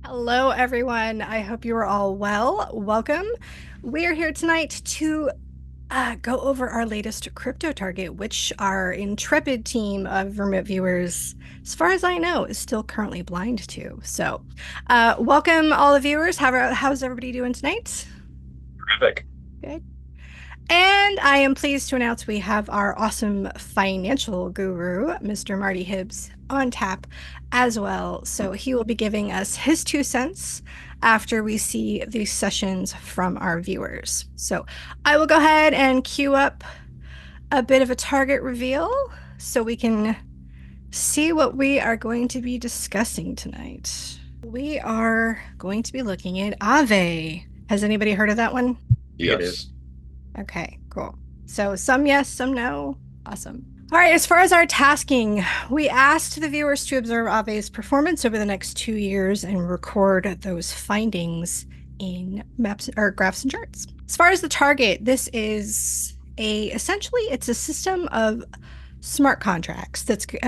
Hello, everyone. I hope you are all well. Welcome. We are here tonight to go over our latest crypto target, which our intrepid team of remote viewers, as far as I know, is still currently blind to. So, welcome all the viewers. How's everybody doing tonight? Terrific. Good. And I am pleased to announce we have our awesome financial guru, Mr. Marty Hibbs, on tap as well. So he will be giving us his 2 cents after we see these sessions from our viewers. So I will go ahead and queue up a bit of a target reveal so we can see what we are going to be discussing tonight. We are going to be looking at AAVE. Has anybody heard of that one? Yes. Okay, cool. So some yes, some no. Awesome. All right, as far as our tasking, we asked the viewers to observe AAVE's performance over the next 2 years and record those findings in maps or graphs and charts. As far as the target, this is essentially it's a system of smart contracts that's it's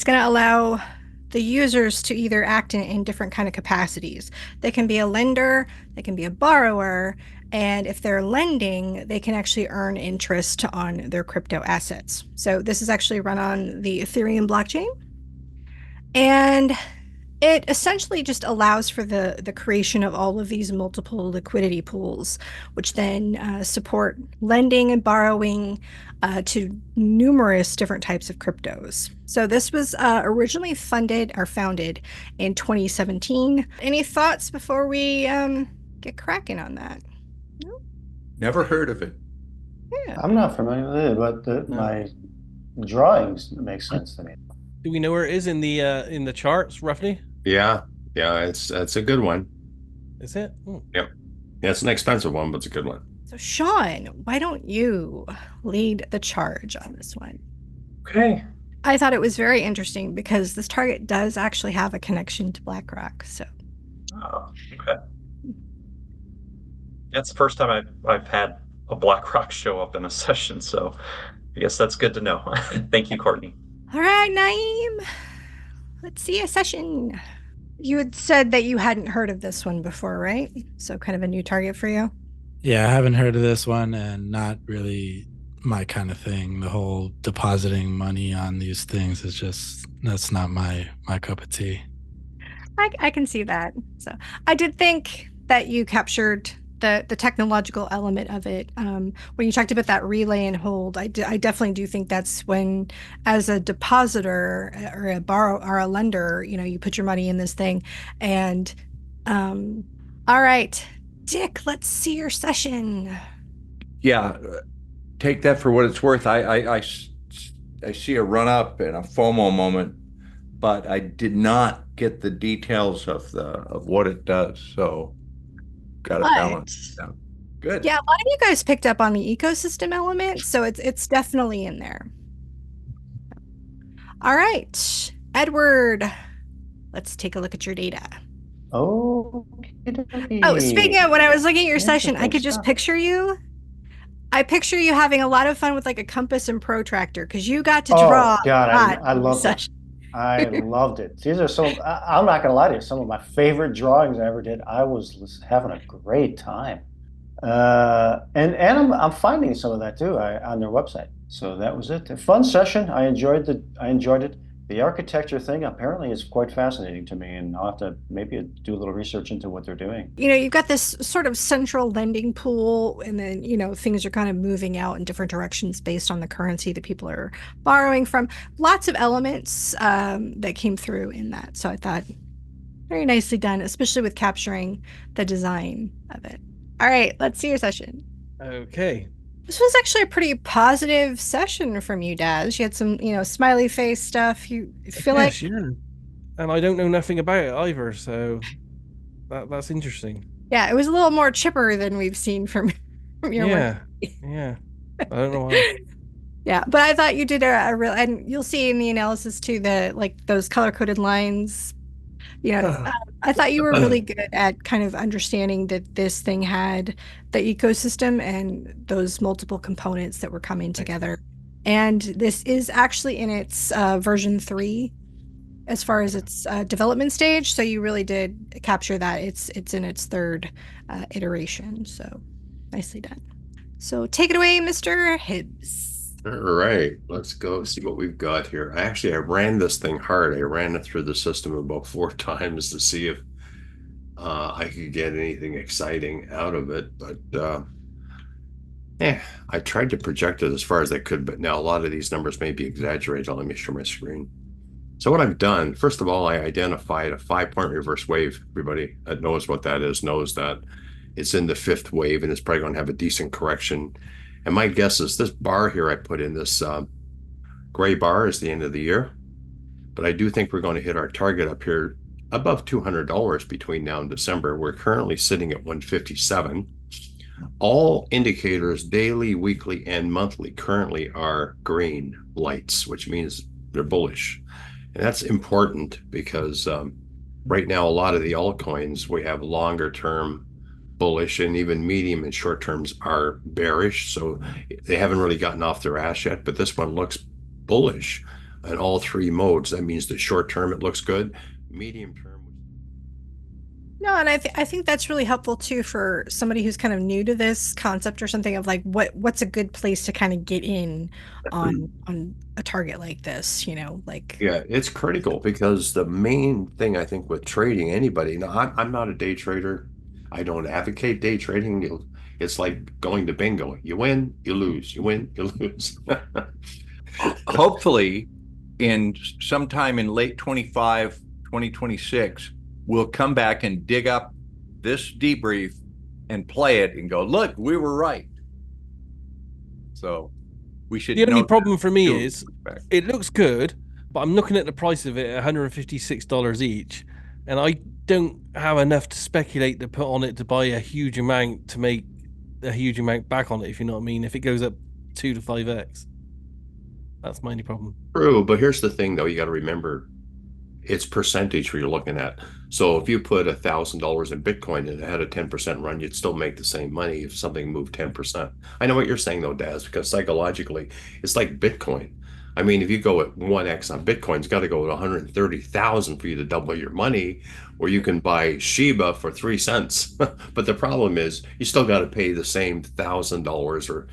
going to allow the users to either act in different kind of capacities. They can be a lender, they can be a borrower, and if they're lending, they can actually earn interest on their crypto assets. So this is actually run on the Ethereum blockchain. And it essentially just allows for the creation of all of these multiple liquidity pools, which then support lending and borrowing to numerous different types of cryptos. So this was originally funded or founded in 2017. Any thoughts before we get cracking on that? No? Never heard of it. Yeah. I'm not familiar with it, but my drawings make sense to me. Do we know where it is in the charts roughly? Yeah. Yeah. It's a good one. Is it? Yep. Yeah, it's an expensive one, but it's a good one. So Sean, why don't you lead the charge on this one? Okay. I thought it was very interesting because this target does actually have a connection to BlackRock. So, Oh, okay. That's the first time I've had a BlackRock show up in a session, so I guess that's good to know. Thank you, Courtney. all right, Naeem, let's see a session. You had said that you hadn't heard of this one before, right? So, kind of a new target for you. Yeah, I haven't heard of this one and not really my kind of thing. The whole depositing money on these things is just that's not my cup of tea. I can see that. So, I did think that you captured the technological element of it. When you talked about that relay and hold, I definitely do think that's when, as a depositor or a borrow or a lender, you put your money in this thing. And all right, Dick, let's see your session. Yeah, take that for what it's worth. I see a run up and a FOMO moment, but I did not get the details of what it does. So got to But balance. Yeah. Good. yeah, a lot of you guys picked up on the ecosystem element, so it's definitely in there. All right, Edward, let's take a look at your data. Oh, Oh, speaking of, when I was looking at your session, I Interesting could just stuff. picture you. I picture you having a lot of fun with like a compass and protractor because you got to Oh draw God, a lot I in this loved it. session. I loved it. These are I'm not gonna lie to you, some of my favorite drawings I ever did. I was having a great time. And I'm finding some of that too on their website. So that was it. A fun session. I enjoyed it. The architecture thing apparently is quite fascinating to me, and I'll have to maybe do a little research into what they're doing. You've got this sort of central lending pool, and then, things are kind of moving out in different directions based on the currency that people are borrowing from. Lots of elements that came through in that. So I thought very nicely done, especially with capturing the design of it. All right, let's see your session. Okay. This was actually a pretty positive session from you, Daz. You had some, smiley face stuff. You feel like, Yes, yeah. And I don't know nothing about it either, so that's interesting. yeah, it was a little more chipper than we've seen from your work. Yeah. Yeah. I don't know why. Yeah, but I thought you did a real, and you'll see in the analysis too, like those color coded lines. I thought you were really good at kind of understanding that this thing had the ecosystem and those multiple components that were coming together. And this is actually in its version 3. as far as its development stage. So you really did capture that. It's in its third iteration. So nicely done. So take it away, Mr. Hibbs. All right, let's go see what we've got here. I ran this thing hard. I ran it through the system about 4 times to see if I could get anything exciting out of it. But I tried to project it as far as I could, but now a lot of these numbers may be exaggerated. Let me share my screen. So what I've done, first of all, I identified a 5-point reverse wave. Everybody that knows what that is knows that it's in the 5th wave, and it's probably going to have a decent correction. And my guess is this bar here I put in, this gray bar, is the end of the year. But I do think we're going to hit our target up here above $200 between now and December. We're currently sitting at 157. All indicators, daily, weekly, and monthly, currently are green lights, which means they're bullish. And that's important because right now, a lot of the altcoins, we have longer term bullish, and even medium and short terms are bearish. So they haven't really gotten off their ass yet, but this one looks bullish in all 3 modes. That means the short term, it looks good. Medium term. No, and I think that's really helpful too for somebody who's kind of new to this concept or something, of like what's a good place to kind of get in on a target like this, like. Yeah, it's critical because the main thing I think with trading, anybody, now I'm not a day trader. I don't advocate day trading. It's like going to bingo. You win, you lose. You win, you lose. Hopefully, in sometime in late 25, 2026, we'll come back and dig up this debrief and play it and go, look, we were right. So we should. The only note problem that. for me is it looks good, but I'm looking at the price of it at $156 each, and I don't have enough to speculate to put on it to buy a huge amount to make a huge amount back on it, if you know what I mean. If it goes up 2 to 5x, that's my only problem. True, but here's the thing though, you got to remember it's percentage you're looking at. So if you put $1,000 in Bitcoin and it had a 10% run, you'd still make the same money if something moved 10%. I know what you're saying though, Daz, because psychologically it's like Bitcoin. I mean, if you go at 1x on Bitcoin, it's got to go at 130,000 for you to double your money, or you can buy Shiba for 3 cents. But the problem is you still got to pay the same $1,000 or